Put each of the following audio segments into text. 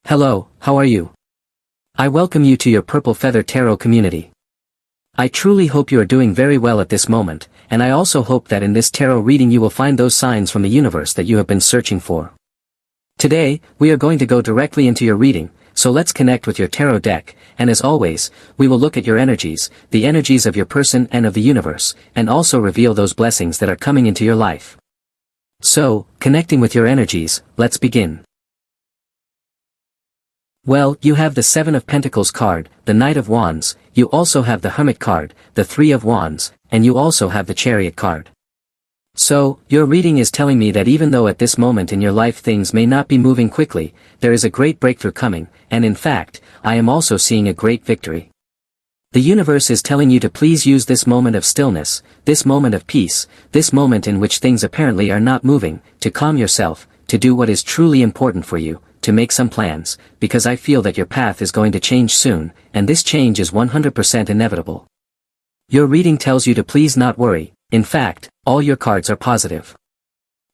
Hello, how are you? I welcome you to your Purple Feather Tarot community. I truly hope you are doing very well at this moment, and I also hope that in this tarot reading you will find those signs from the universe that you have been searching for. Today, we are going to go directly into your reading, so let's connect with your tarot deck, and as always, we will look at your energies, the energies of your person and of the universe, and also reveal those blessings that are coming into your life. So, connecting with your energies, let's begin. Well, you have the Seven of Pentacles card, the Knight of Wands, you also have the Hermit card, the Three of Wands, and you also have the Chariot card. So, your reading is telling me that even though at this moment in your life things may not be moving quickly, there is a great breakthrough coming, and in fact, I am also seeing a great victory. The universe is telling you to please use this moment of stillness, this moment of peace, this moment in which things apparently are not moving, to calm yourself, to do what is truly important for you, to make some plans, because I feel that your path is going to change soon, and this change is 100% inevitable. Your reading tells you to please not worry, in fact, all your cards are positive.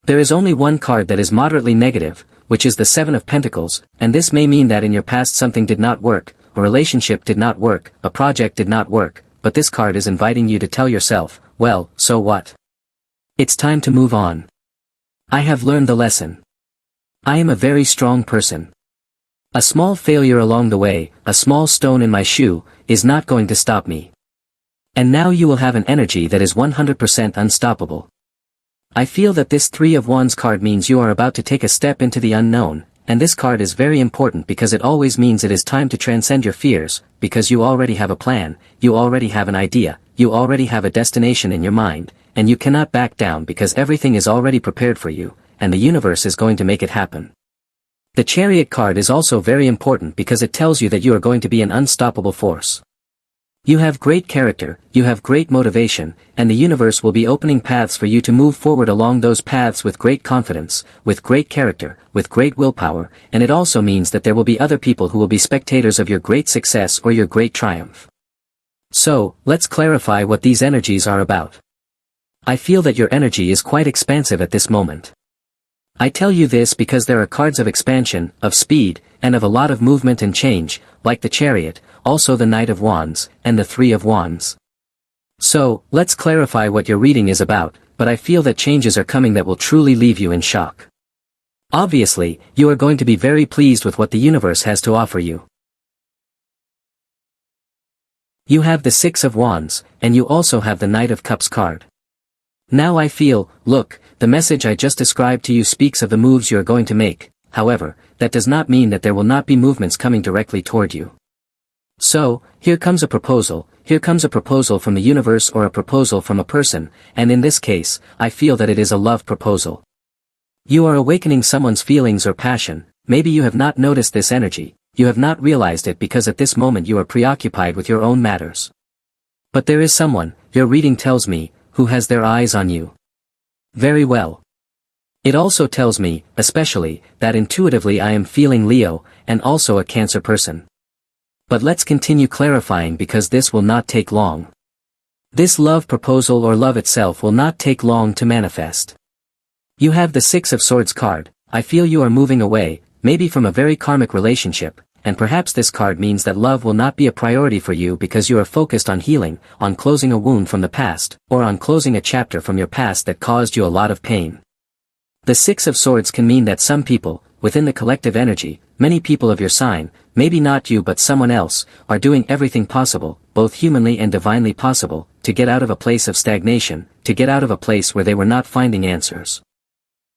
There is only one card that is moderately negative, which is the Seven of Pentacles, and this may mean that in your past something did not work, a relationship did not work, a project did not work, but this card is inviting you to tell yourself, well, so what? It's time to move on. I have learned the lesson. I am a very strong person. A small failure along the way, a small stone in my shoe, is not going to stop me. And now you will have an energy that is 100% unstoppable. I feel that this Three of Wands card means you are about to take a step into the unknown, and this card is very important because it always means it is time to transcend your fears, because you already have a plan, you already have an idea, you already have a destination in your mind, and you cannot back down because everything is already prepared for you, and the universe is going to make it happen. The Chariot card is also very important because it tells you that you are going to be an unstoppable force. You have great character, you have great motivation, and the universe will be opening paths for you to move forward along those paths with great confidence, with great character, with great willpower, and it also means that there will be other people who will be spectators of your great success or your great triumph. So, let's clarify what these energies are about. I feel that your energy is quite expansive at this moment. I tell you this because there are cards of expansion, of speed, and of a lot of movement and change, like the Chariot, also the Knight of Wands, and the Three of Wands. So, let's clarify what your reading is about, but I feel that changes are coming that will truly leave you in shock. Obviously, you are going to be very pleased with what the universe has to offer you. You have the Six of Wands, and you also have the Knight of Cups card. Now I feel, look, the message I just described to you speaks of the moves you are going to make, however, that does not mean that there will not be movements coming directly toward you. So, here comes a proposal from the universe or a proposal from a person, and in this case, I feel that it is a love proposal. You are awakening someone's feelings or passion, maybe you have not noticed this energy, you have not realized it because at this moment you are preoccupied with your own matters. But there is someone, your reading tells me, who has their eyes on you. Very well. It also tells me, especially, that intuitively I am feeling Leo, and also a Cancer person. But let's continue clarifying because this will not take long. This love proposal or love itself will not take long to manifest. You have the Six of Swords card, I feel you are moving away, maybe from a very karmic relationship, and perhaps this card means that love will not be a priority for you because you are focused on healing, on closing a wound from the past, or on closing a chapter from your past that caused you a lot of pain. The Six of Swords can mean that some people, within the collective energy, many people of your sign, maybe not you but someone else, are doing everything possible, both humanly and divinely possible, to get out of a place of stagnation, to get out of a place where they were not finding answers.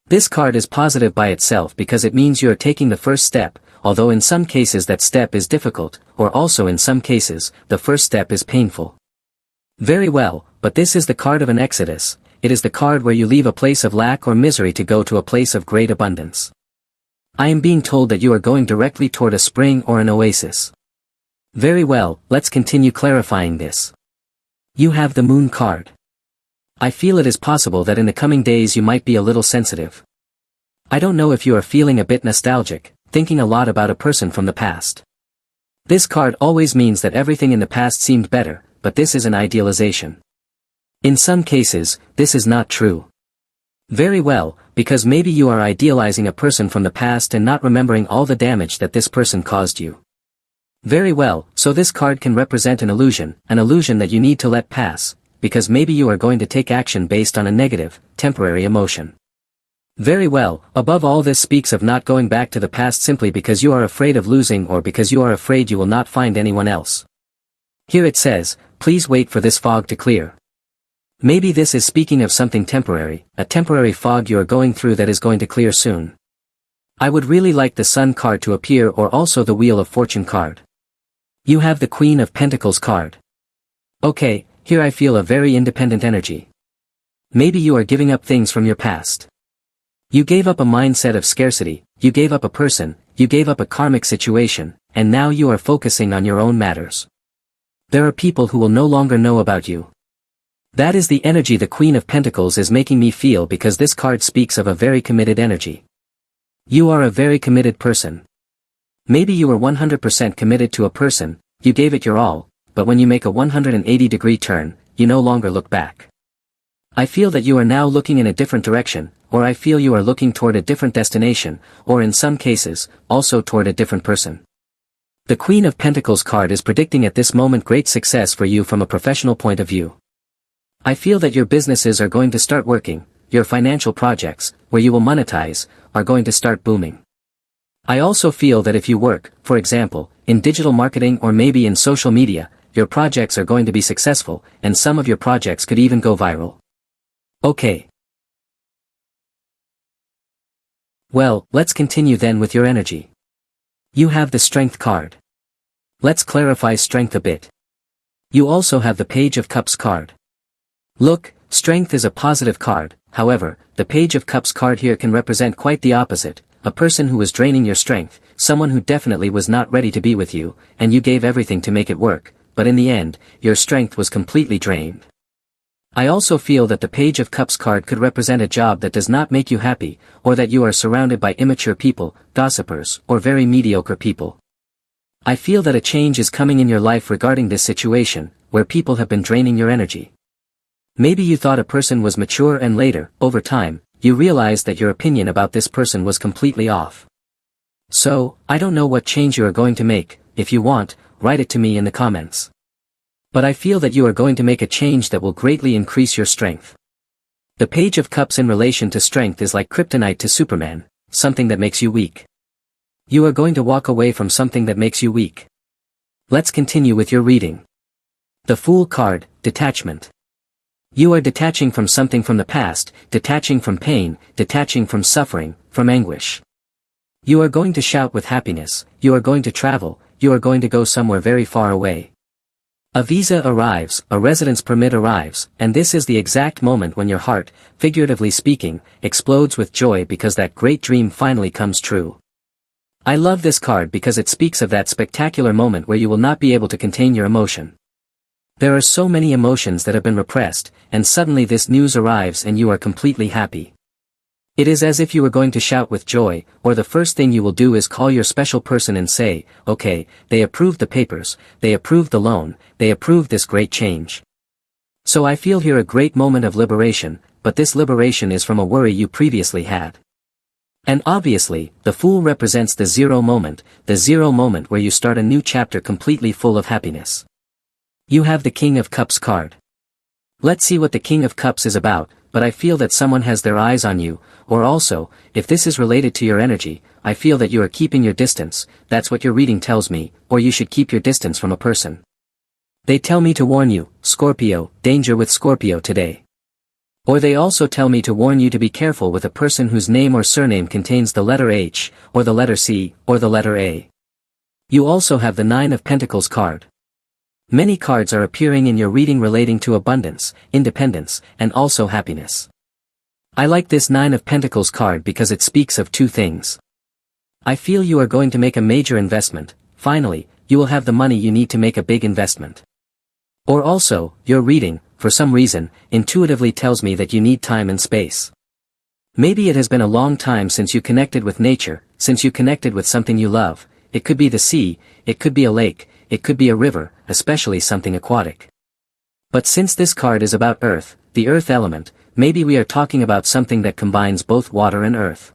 This card is positive by itself because it means you are taking the first step, although in some cases that step is difficult, or also in some cases, the first step is painful. Very well, but this is the card of an exodus, it is the card where you leave a place of lack or misery to go to a place of great abundance. I am being told that you are going directly toward a spring or an oasis. Very well, let's continue clarifying this. You have the Moon card. I feel it is possible that in the coming days you might be a little sensitive. I don't know if you are feeling a bit nostalgic, thinking a lot about a person from the past. This card always means that everything in the past seemed better, but this is an idealization. In some cases, this is not true. Very well, Because maybe you are idealizing a person from the past and not remembering all the damage that this person caused you. Very well, so this card can represent an illusion that you need to let pass, because maybe you are going to take action based on a negative, temporary emotion. Very well, above all this speaks of not going back to the past simply because you are afraid of losing or because you are afraid you will not find anyone else. Here it says, please wait for this fog to clear. Maybe this is speaking of something temporary, a temporary fog you are going through that is going to clear soon. I would really like the Sun card to appear or also the Wheel of Fortune card. You have the Queen of Pentacles card. Okay, here I feel a very independent energy. Maybe you are giving up things from your past. You gave up a mindset of scarcity, you gave up a person, you gave up a karmic situation, and now you are focusing on your own matters. There are people who will no longer know about you. That is the energy the Queen of Pentacles is making me feel because this card speaks of a very committed energy. You are a very committed person. Maybe you are 100% committed to a person, you gave it your all, but when you make a 180-degree turn, you no longer look back. I feel that you are now looking in a different direction, or I feel you are looking toward a different destination, or in some cases, also toward a different person. The Queen of Pentacles card is predicting at this moment great success for you from a professional point of view. I feel that your businesses are going to start working, your financial projects, where you will monetize, are going to start booming. I also feel that if you work, for example, in digital marketing or maybe in social media, your projects are going to be successful, and some of your projects could even go viral. Okay. Well, let's continue then with your energy. You have the Strength card. Let's clarify strength a bit. You also have the Page of Cups card. Look, strength is a positive card, however, the Page of Cups card here can represent quite the opposite, a person who was draining your strength, someone who definitely was not ready to be with you, and you gave everything to make it work, but in the end, your strength was completely drained. I also feel that the Page of Cups card could represent a job that does not make you happy, or that you are surrounded by immature people, gossipers, or very mediocre people. I feel that a change is coming in your life regarding this situation, where people have been draining your energy. Maybe you thought a person was mature and later, over time, you realized that your opinion about this person was completely off. So, I don't know what change you are going to make. If you want, write it to me in the comments. But I feel that you are going to make a change that will greatly increase your strength. The Page of Cups in relation to strength is like kryptonite to Superman, something that makes you weak. You are going to walk away from something that makes you weak. Let's continue with your reading. The Fool card, detachment. You are detaching from something from the past, detaching from pain, detaching from suffering, from anguish. You are going to shout with happiness, you are going to travel, you are going to go somewhere very far away. A visa arrives, a residence permit arrives, and this is the exact moment when your heart, figuratively speaking, explodes with joy because that great dream finally comes true. I love this card because it speaks of that spectacular moment where you will not be able to contain your emotion. There are so many emotions that have been repressed, and suddenly this news arrives and you are completely happy. It is as if you were going to shout with joy, or the first thing you will do is call your special person and say, okay, they approved the papers, they approved the loan, they approved this great change. So I feel here a great moment of liberation, but this liberation is from a worry you previously had. And obviously, the Fool represents the zero moment where you start a new chapter completely full of happiness. You have the King of Cups card. Let's see what the King of Cups is about, but I feel that someone has their eyes on you, or also, if this is related to your energy, I feel that you are keeping your distance, that's what your reading tells me, or you should keep your distance from a person. They tell me to warn you, Scorpio, danger with Scorpio today. Or they also tell me to warn you to be careful with a person whose name or surname contains the letter H, or the letter C, or the letter A. You also have the Nine of Pentacles card. Many cards are appearing in your reading relating to abundance, independence, and also happiness. I like this Nine of Pentacles card because it speaks of two things. I feel you are going to make a major investment, finally, you will have the money you need to make a big investment. Or also, your reading, for some reason, intuitively tells me that you need time and space. Maybe it has been a long time since you connected with nature, since you connected with something you love. It could be the sea, it could be a lake, it could be a river, especially something aquatic. But since this card is about earth, the earth element, maybe we are talking about something that combines both water and earth.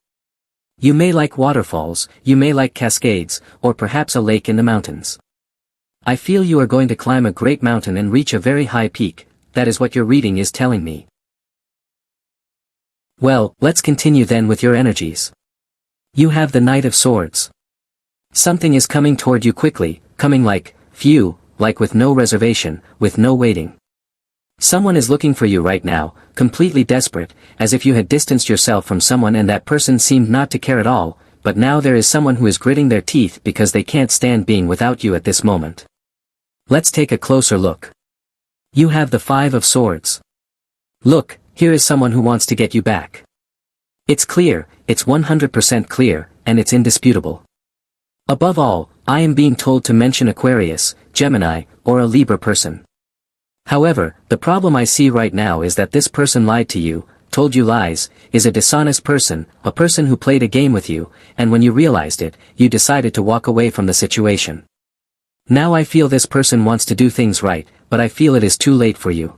You may like waterfalls, you may like cascades, or perhaps a lake in the mountains. I feel you are going to climb a great mountain and reach a very high peak. That is what your reading is telling me. Well, let's continue then with your energies. You have the Knight of Swords. Something is coming toward you quickly, coming like with no reservation, with no waiting. Someone is looking for you right now, completely desperate, as if you had distanced yourself from someone and that person seemed not to care at all, but now there is someone who is gritting their teeth because they can't stand being without you at this moment. Let's take a closer look. You have the Five of Swords. Look, here is someone who wants to get you back. It's clear, it's 100% clear, and it's indisputable. Above all, I am being told to mention Aquarius, Gemini, or a Libra person. However, the problem I see right now is that this person lied to you, told you lies, is a dishonest person, a person who played a game with you, and when you realized it, you decided to walk away from the situation. Now I feel this person wants to do things right, but I feel it is too late for you.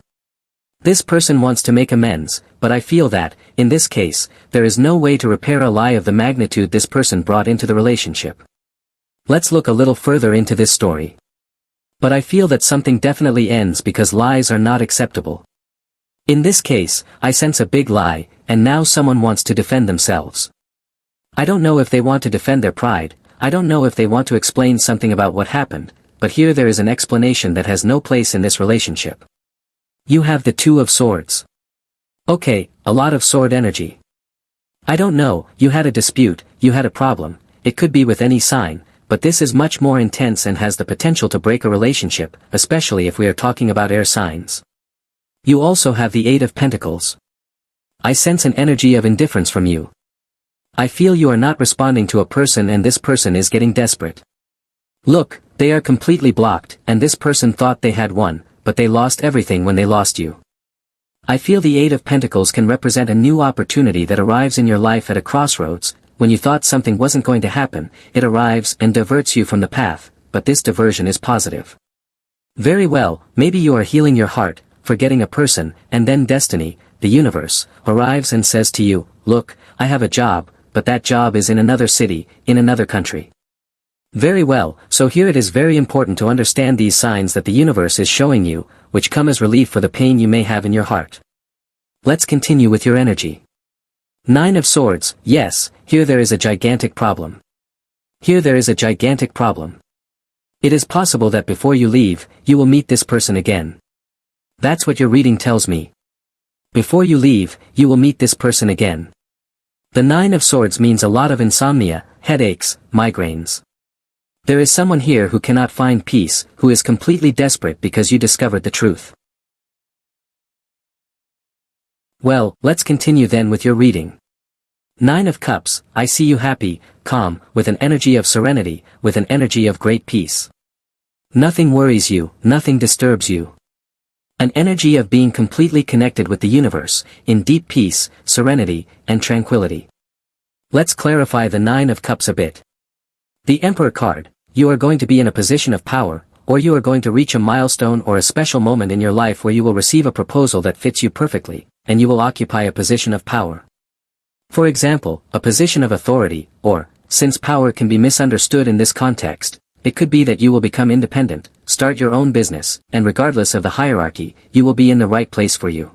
This person wants to make amends, but I feel that, in this case, there is no way to repair a lie of the magnitude this person brought into the relationship. Let's look a little further into this story. But I feel that something definitely ends because lies are not acceptable. In this case, I sense a big lie, and now someone wants to defend themselves. I don't know if they want to defend their pride, I don't know if they want to explain something about what happened, but here there is an explanation that has no place in this relationship. You have the Two of Swords. Okay, a lot of sword energy. I don't know, you had a dispute, you had a problem, it could be with any sign, but this is much more intense and has the potential to break a relationship, especially if we are talking about air signs. You also have the Eight of Pentacles. I sense an energy of indifference from you. I feel you are not responding to a person and this person is getting desperate. Look, they are completely blocked, and this person thought they had won, but they lost everything when they lost you. I feel the Eight of Pentacles can represent a new opportunity that arrives in your life at a crossroads. When you thought something wasn't going to happen, it arrives and diverts you from the path, but this diversion is positive. Very well, maybe you are healing your heart, forgetting a person, and then destiny, the universe, arrives and says to you, look, I have a job, but that job is in another city, in another country. Very well, so here it is very important to understand these signs that the universe is showing you, which come as relief for the pain you may have in your heart. Let's continue with your energy. Nine of Swords, yes, here there is a gigantic problem. Here there is a gigantic problem. It is possible that before you leave, you will meet this person again. That's what your reading tells me. Before you leave, you will meet this person again. The Nine of Swords means a lot of insomnia, headaches, migraines. There is someone here who cannot find peace, who is completely desperate because you discovered the truth. Well, let's continue then with your reading. Nine of Cups, I see you happy, calm, with an energy of serenity, with an energy of great peace. Nothing worries you, nothing disturbs you. An energy of being completely connected with the universe, in deep peace, serenity, and tranquility. Let's clarify the Nine of Cups a bit. The Emperor card, you are going to be in a position of power, or you are going to reach a milestone or a special moment in your life where you will receive a proposal that fits you perfectly, and you will occupy a position of power. For example, a position of authority, or, since power can be misunderstood in this context, it could be that you will become independent, start your own business, and regardless of the hierarchy, you will be in the right place for you.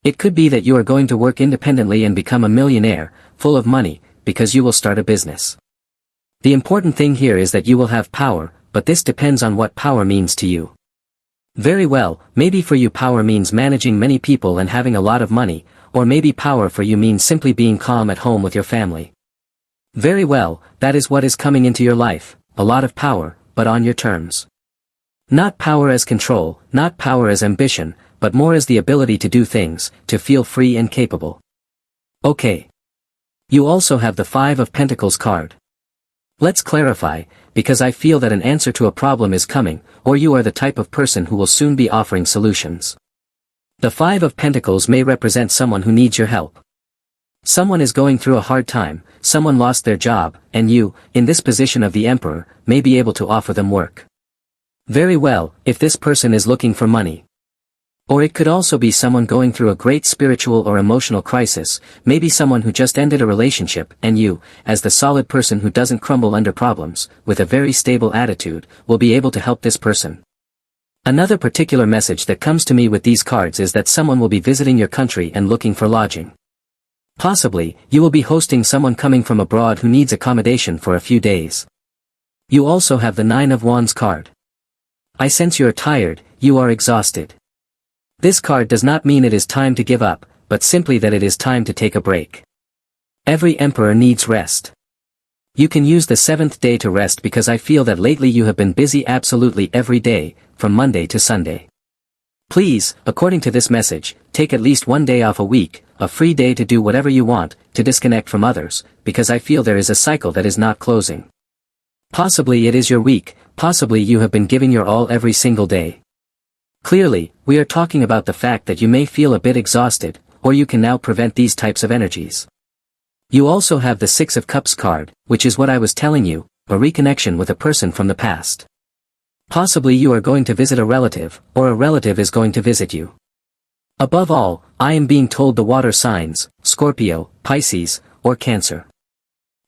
It could be that you are going to work independently and become a millionaire, full of money, because you will start a business. The important thing here is that you will have power, but this depends on what power means to you. Very well, maybe for you power means managing many people and having a lot of money, or maybe power for you means simply being calm at home with your family. Very well, that is what is coming into your life, a lot of power, but on your terms. Not power as control, not power as ambition, but more as the ability to do things, to feel free and capable. Okay. You also have the Five of Pentacles card. Let's clarify, because I feel that an answer to a problem is coming, or you are the type of person who will soon be offering solutions. The Five of Pentacles may represent someone who needs your help. Someone is going through a hard time, someone lost their job, and you, in this position of the Emperor, may be able to offer them work. Very well, if this person is looking for money. Or it could also be someone going through a great spiritual or emotional crisis, maybe someone who just ended a relationship and you, as the solid person who doesn't crumble under problems, with a very stable attitude, will be able to help this person. Another particular message that comes to me with these cards is that someone will be visiting your country and looking for lodging. Possibly, you will be hosting someone coming from abroad who needs accommodation for a few days. You also have the Nine of Wands card. I sense you are tired, you are exhausted. This card does not mean it is time to give up, but simply that it is time to take a break. Every emperor needs rest. You can use the 7th day to rest because I feel that lately you have been busy absolutely every day, from Monday to Sunday. Please, according to this message, take at least one day off a week, a free day to do whatever you want, to disconnect from others, because I feel there is a cycle that is not closing. Possibly it is your week, possibly you have been giving your all every single day. Clearly, we are talking about the fact that you may feel a bit exhausted, or you can now prevent these types of energies. You also have the Six of Cups card, which is what I was telling you, a reconnection with a person from the past. Possibly you are going to visit a relative, or a relative is going to visit you. Above all, I am being told the water signs, Scorpio, Pisces, or Cancer.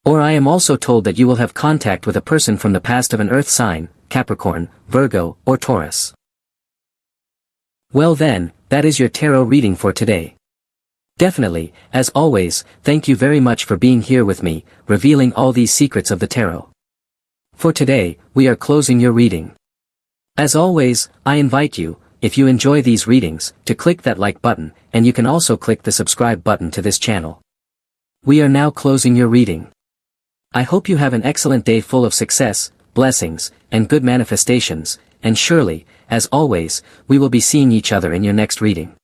Or I am also told that you will have contact with a person from the past of an earth sign, Capricorn, Virgo, or Taurus. Well then, that is your tarot reading for today. Definitely, as always, thank you very much for being here with me, revealing all these secrets of the tarot. For today, we are closing your reading. As always, I invite you, if you enjoy these readings, to click that like button, and you can also click the subscribe button to this channel. We are now closing your reading. I hope you have an excellent day full of success, blessings, and good manifestations, and surely, as always, we will be seeing each other in your next reading.